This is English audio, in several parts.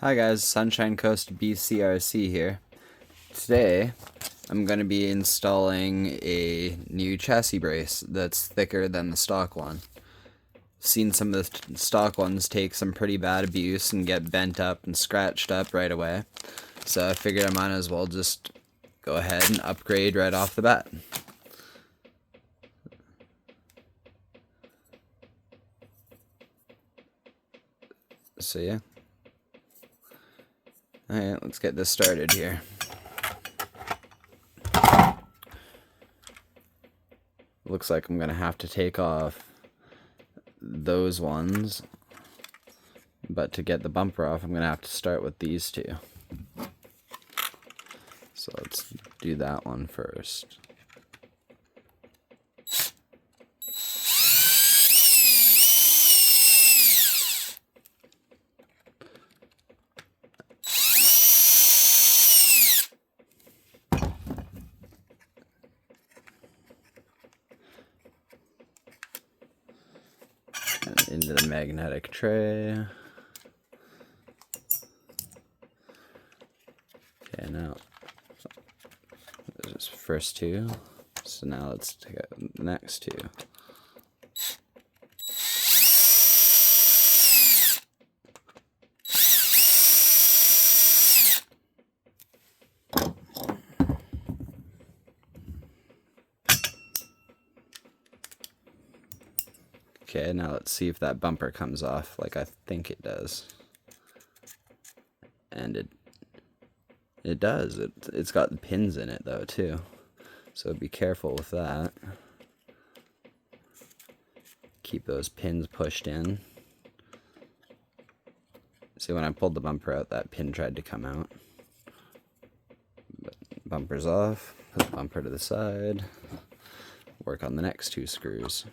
Hi guys, Sunshine Coast BCRC here. Today, I'm going to be installing a new chassis brace that's thicker than the stock one. Seen some of the stock ones take some pretty bad abuse and get bent up and scratched up right away. So I figured I might as well just go ahead and upgrade right off the bat. So yeah. Alright, let's get this started here. Looks like I'm going to have to take off those ones, but to get the bumper off I'm going to have to start with these two. So let's do that one first. And into the magnetic tray. Okay, now there's first two. So now let's take out the next two. Okay, now let's see if that bumper comes off like I think it does. And it does. It's got pins in it though too. So be careful with that. Keep those pins pushed in. See, when I pulled the bumper out, that pin tried to come out. But bumper's off. Put the bumper to the side. Work on the next two screws.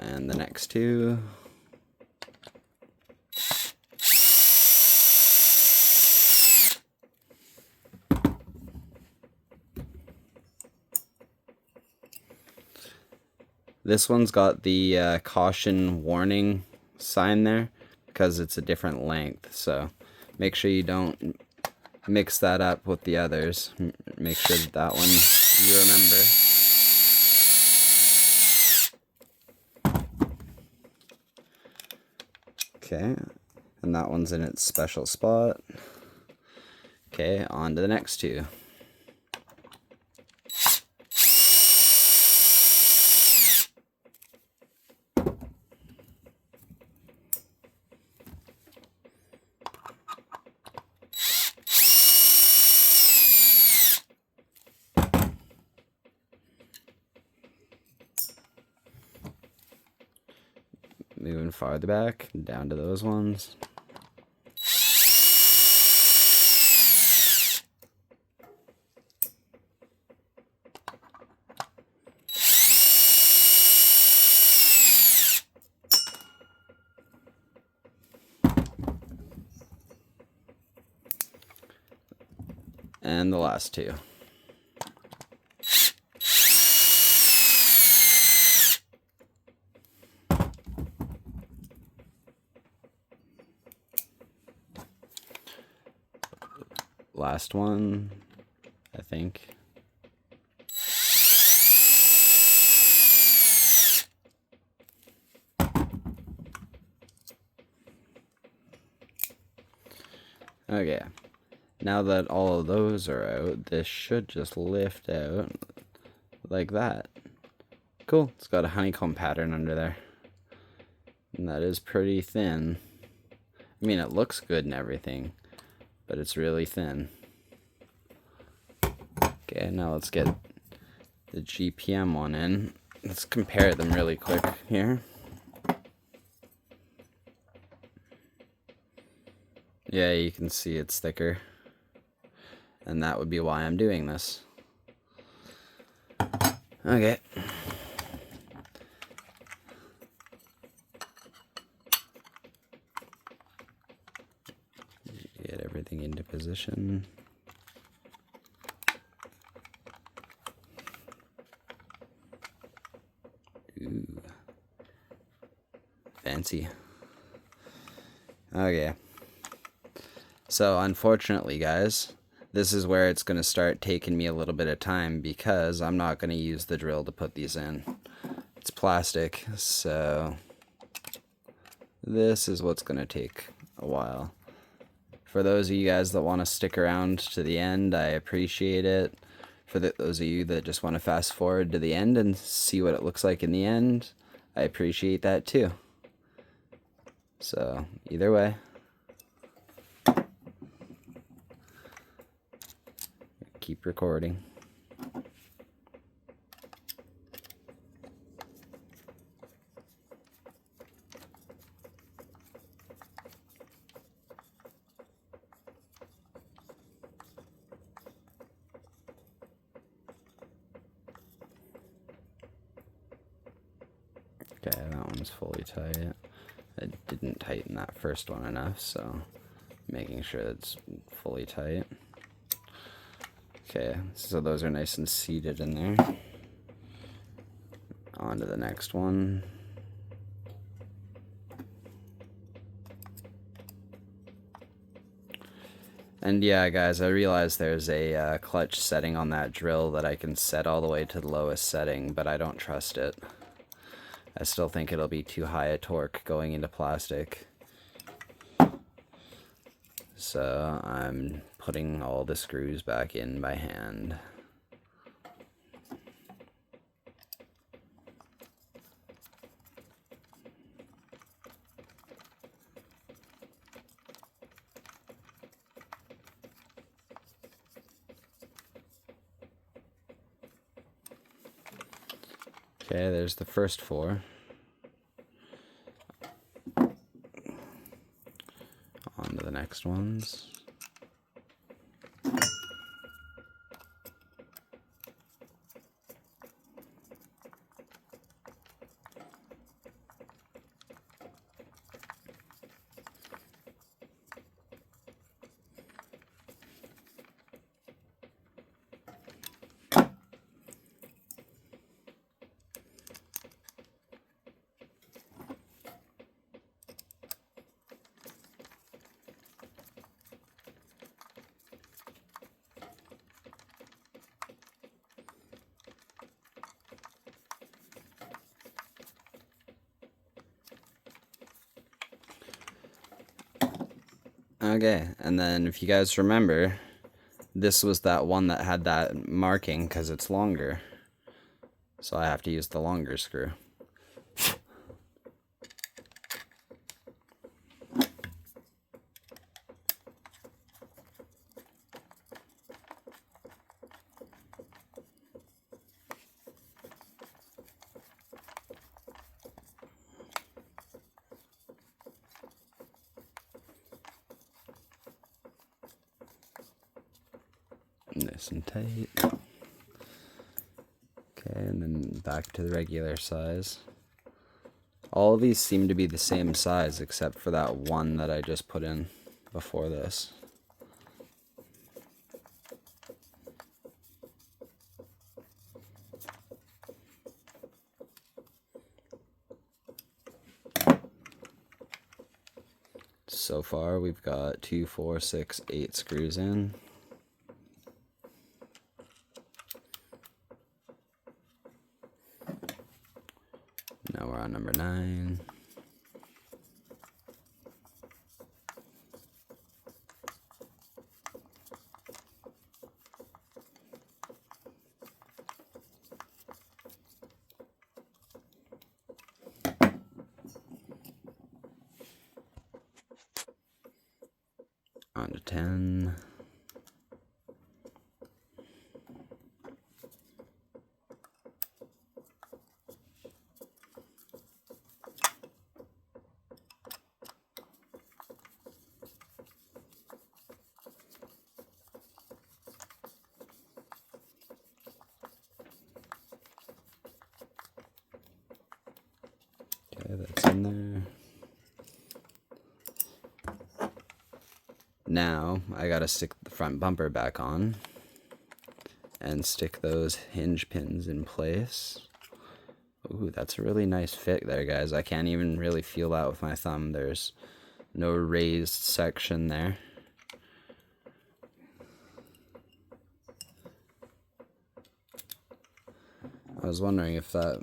And the next two. This one's got the caution warning sign there because it's a different length, so make sure you don't mix that up with the others. Make sure that one you remember. Okay, and that one's in its special spot. Okay, on to the next two. Moving farther back, down to those ones. And the last two. Last one, I think. Okay, now that all of those are out, this should just lift out like that. Cool, it's got a honeycomb pattern under there. And that is pretty thin. I mean, it looks good and everything, but it's really thin. Okay, now let's get the GPM one in. Let's compare them really quick here. Yeah, you can see it's thicker. and that would be why I'm doing this. Okay. Get everything into position. Ooh. Fancy. Okay. So unfortunately, guys, this is where it's going to start taking me a little bit of time because I'm not going to use the drill to put these in. It's plastic, so this is what's going to take a while. For those of you guys that want to stick around to the end, I appreciate it. For those of you that just want to fast forward to the end and see what it looks like in the end, I appreciate that too. So, either way. Keep recording. Okay, that one's fully tight. I didn't tighten that first one enough, so making sure it's fully tight. Okay, so those are nice and seated in there. On to the next one. And yeah, guys, I realize there's a clutch setting on that drill that I can set all the way to the lowest setting, but I don't trust it. I still think it'll be too high a torque going into plastic. So I'm putting all the screws back in by hand. Okay, there's the first 4. On to the next ones. Okay, and then if you guys remember, this was that one that had that marking because it's longer. So I have to use the longer screw. Nice and tight. Okay, and then back to the regular size. All of these seem to be the same size except for that one that I just put in before this. So far we've got 2, 4, 6, 8 screws in. Now we're on number 9. On to 10. that's in there. Now I gotta stick the front bumper back on and stick those hinge pins in place. Ooh, that's a really nice fit there, guys. I can't even really feel that with my thumb. There's no raised section there. I was wondering if that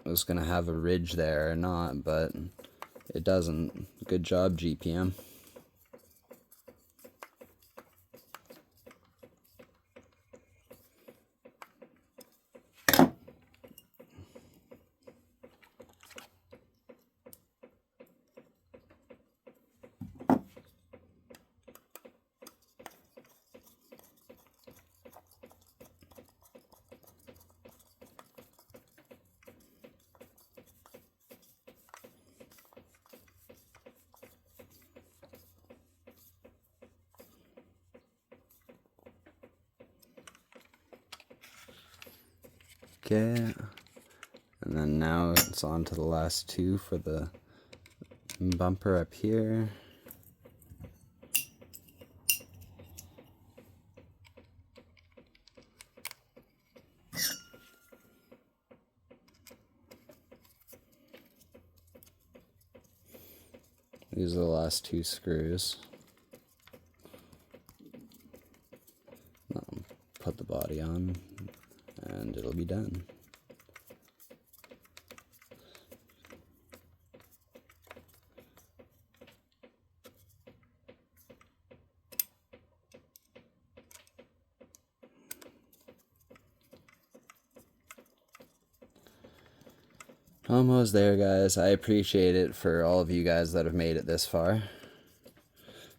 was gonna have a ridge there or not, but it doesn't. Good job, GPM. Okay, and then now it's on to the last two for the bumper up here. These are the last two screws. Put the body on and it'll be done. Almost there, guys. I appreciate it for all of you guys that have made it this far.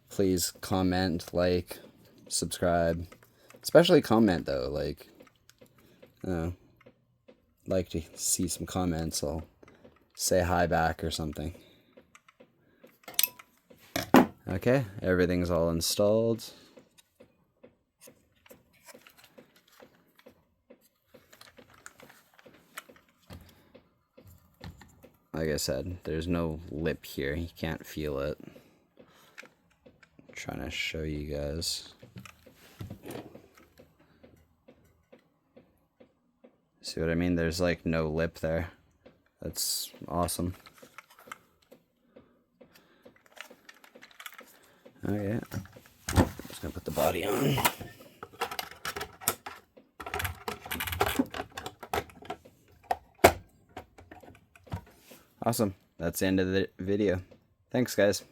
Please comment, like, subscribe. Especially comment, though. Like to see some comments. I'll say hi back or something. Okay, everything's all installed. Like I said, there's no lip here. You can't feel it. I'm trying to show you guys. See what I mean? There's like no lip there. That's awesome. Okay. I'm just gonna put the body on. Awesome. That's the end of the video. Thanks, guys.